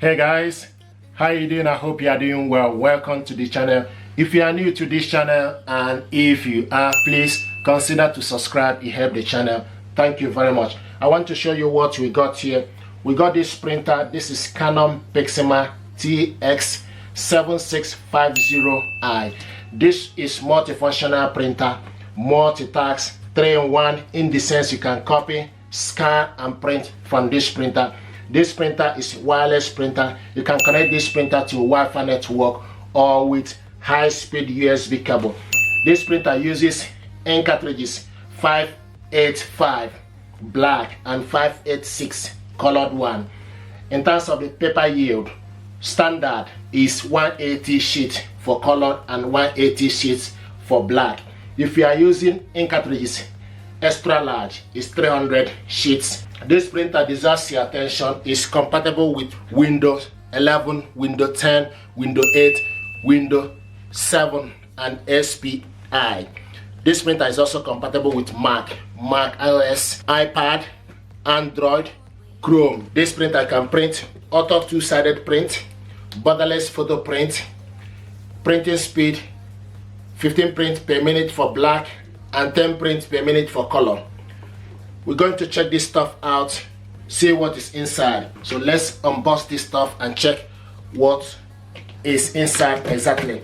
Hey guys, how you doing? I hope you are doing well. Welcome to the channel. If you are new to this channel, and if you are, please consider to subscribe. It helps the channel. Thank you very much. I want to show you what we got here. We got this printer. This is Canon PIXMA TS7650i. This is multifunctional printer, multitask, 3-in-1, in the sense you can copy, scan and print from this printer. This printer is wireless printer. You can connect this printer to Wi-Fi network or with high-speed USB cable. This printer uses ink cartridges 585 black and 586 colored one. In terms of the paper yield, standard is 180 sheet for colored and 180 sheets for black. If you are using ink cartridges extra large, is 300 sheets. This printer deserves your attention. Is compatible with Windows 11, Windows 10, Windows 8, Windows 7 and SPI. This printer is also compatible with Mac OS, iPad, Android, Chrome. This printer can print auto two-sided print, borderless photo print, printing speed 15 prints per minute for black and 10 prints per minute for color. We're going to check this stuff out, see what is inside. So let's unbox this stuff and check what is inside exactly.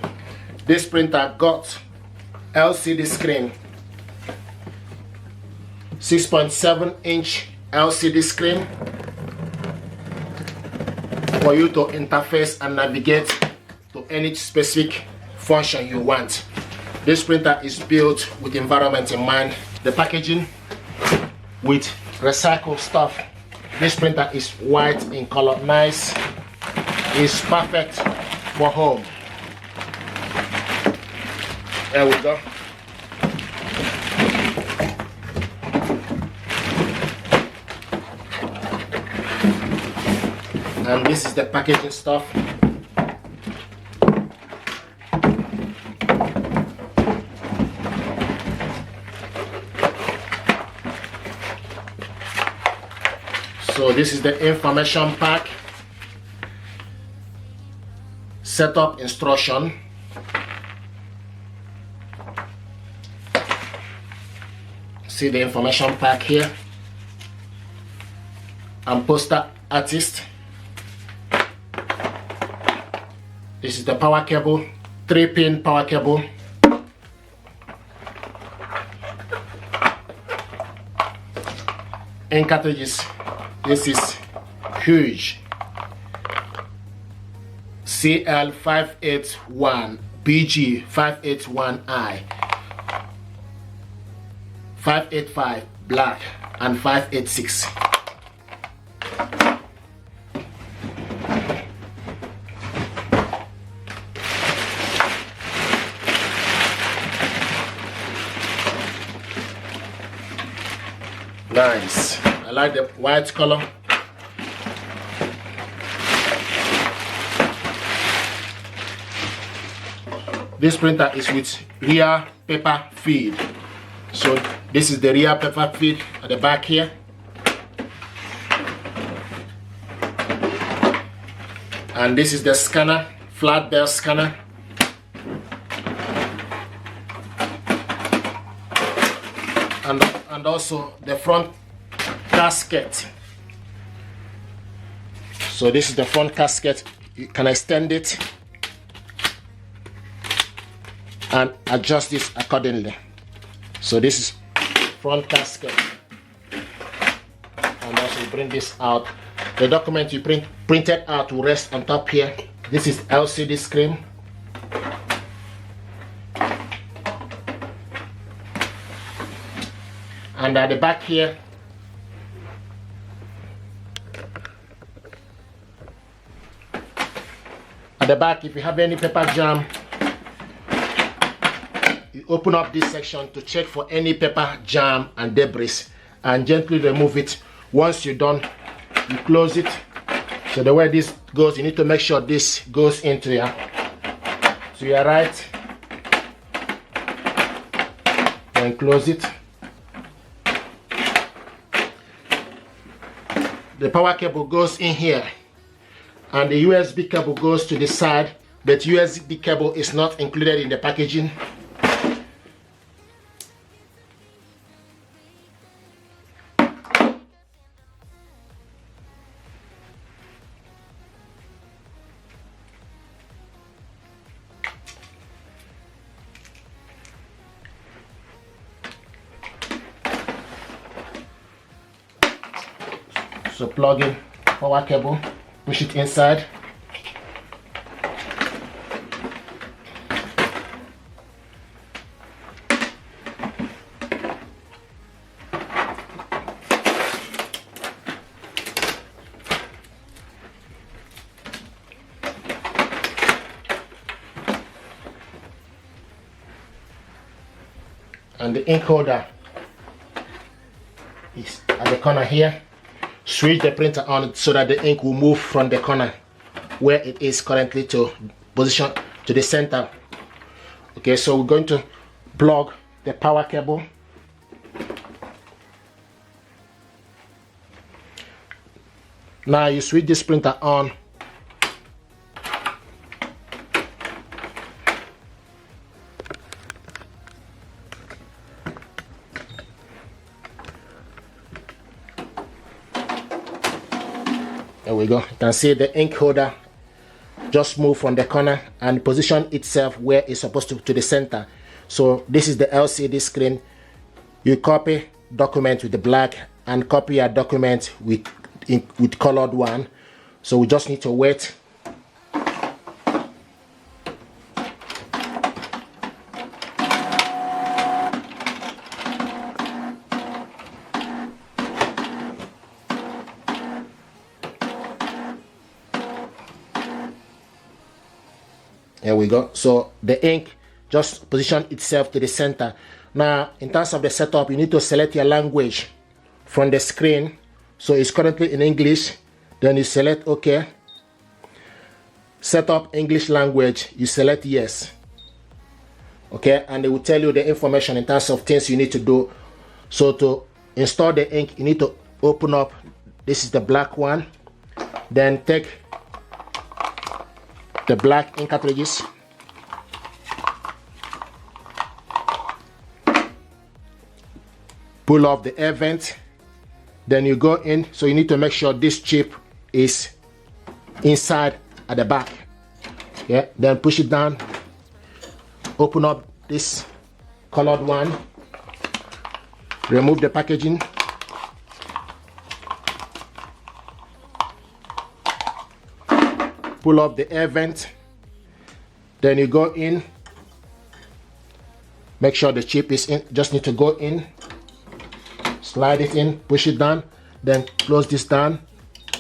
This printer got LCD screen, 6.7-inch LCD screen for you to interface and navigate to any specific function you want. This printer is built with environment in mind. The packaging with recycled stuff. This printer is white in color, nice. It's perfect for home. There we go. And this is the packaging stuff. So this is the information pack, setup instruction, see the information pack here, and poster artist. This is the power cable, 3-pin power cable. Ink cartridges. This is huge. CL581, BG581i, 585 black and 586. Nice. I like the white color. This printer is with rear paper feed. So this is the rear paper feed at the back here. And this is the scanner, flat bell scanner. And also the front casket. So this is the front casket. You can extend it and adjust this accordingly. So this is front casket. And also bring this out. The document you printed out will rest on top here. This is LCD screen. And at the back here, at the back, if you have any paper jam, you open up this section to check for any paper jam and debris and gently remove it. Once you're done, you close it. So the way this goes, you need to make sure this goes into your right, then close it. The power cable goes in here and the USB cable goes to the side, but USB cable is not included in the packaging. So plug in power cable, push it inside. And the ink holder is at the corner here. Switch the printer on so that the ink will move from the corner where it is currently to position to the center. Okay, so we're going to plug the power cable. Now you switch this printer on. There we go. You can see the ink holder just move from the corner and position itself where it's supposed to the center. So this is the LCD screen. You copy document with the black and copy your document with colored one. So we just need to wait. There we go. So the ink just position itself to the center. Now, in terms of the setup, you need to select your language from the screen. So it's currently in English. Then you select OK. Set up English language. You select yes. Okay, and they will tell you the information in terms of things you need to do. So to install the ink, you need to open up. This is the black one. Then take the black ink cartridges, pull off the air vent, then you go in. So you need to make sure this chip is inside at the back. Yeah, then push it down, open up this colored one, remove the packaging, pull up the air vent, then you go in, make sure the chip is in, just need to go in, slide it in, push it down, then close this down,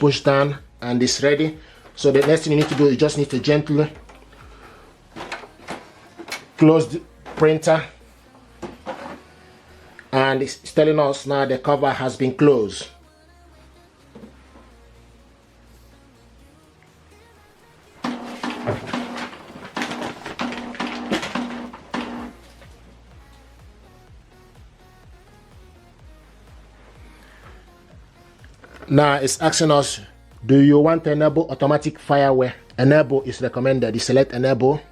push down, and it's ready. So the next thing you need to do is just need to gently close the printer, and it's telling us now the cover has been closed. Now it's asking us, do you want to enable automatic fireware? Enable is recommended. You select enable.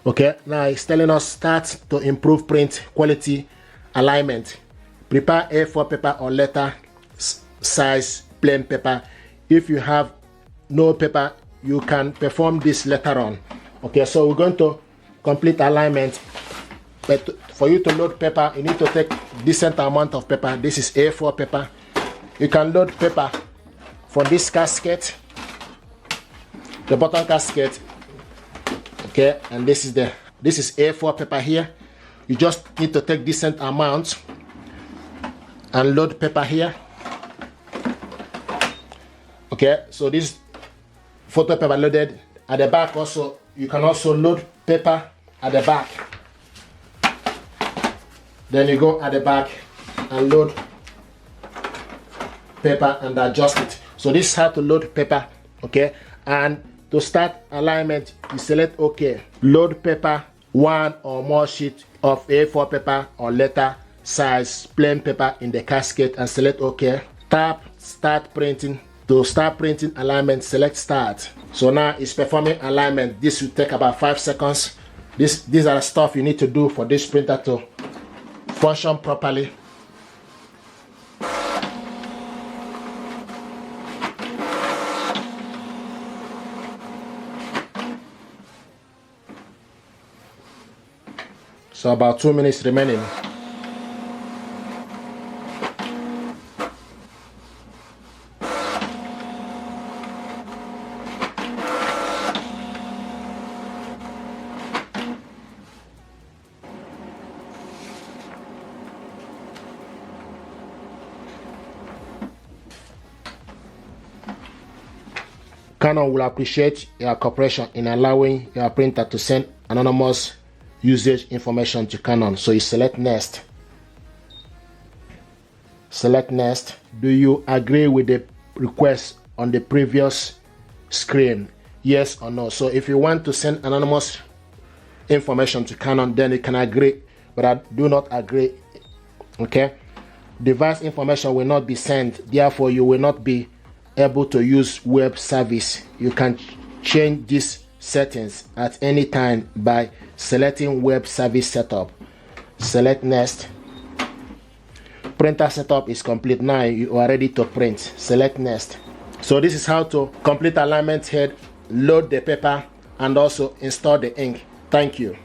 Okay, now it's telling us start to improve print quality alignment. Prepare A4 paper or letter size plain paper. If you have no paper, you can perform this later on. Okay, so we're going to complete alignment. But for you to load paper, you need to take decent amount of paper. This is A4 paper. You can load paper from this casket, the bottom casket. Okay, and this is A4 paper here. You just need to take decent amount and load paper here. Okay, so this photo paper loaded at the back. Also, you can also load paper at the back. Then you go at the back and load paper and adjust it. So this is how to load paper. Okay, and to start alignment, you select OK. Load paper, one or more sheet of A4 paper or letter size plain paper in the casket and select OK. Tap start printing To start printing alignment, select start. So now it's performing alignment. This will take about 5 seconds. These are the stuff you need to do for this printer to function properly. So about 2 minutes remaining. Canon will appreciate your cooperation in allowing your printer to send anonymous usage information to Canon. So you select next. Select next. Do you agree with the request on the previous screen? Yes or no. So if you want to send anonymous information to Canon, then you can agree, but I do not agree. Okay, device information will not be sent, therefore you will not be able to use web service. You can change these settings at any time by selecting web service setup. Select next. Printer setup is complete. Now you are ready to print. Select next. So this is how to complete alignment head, load the paper, and also install the ink. Thank you.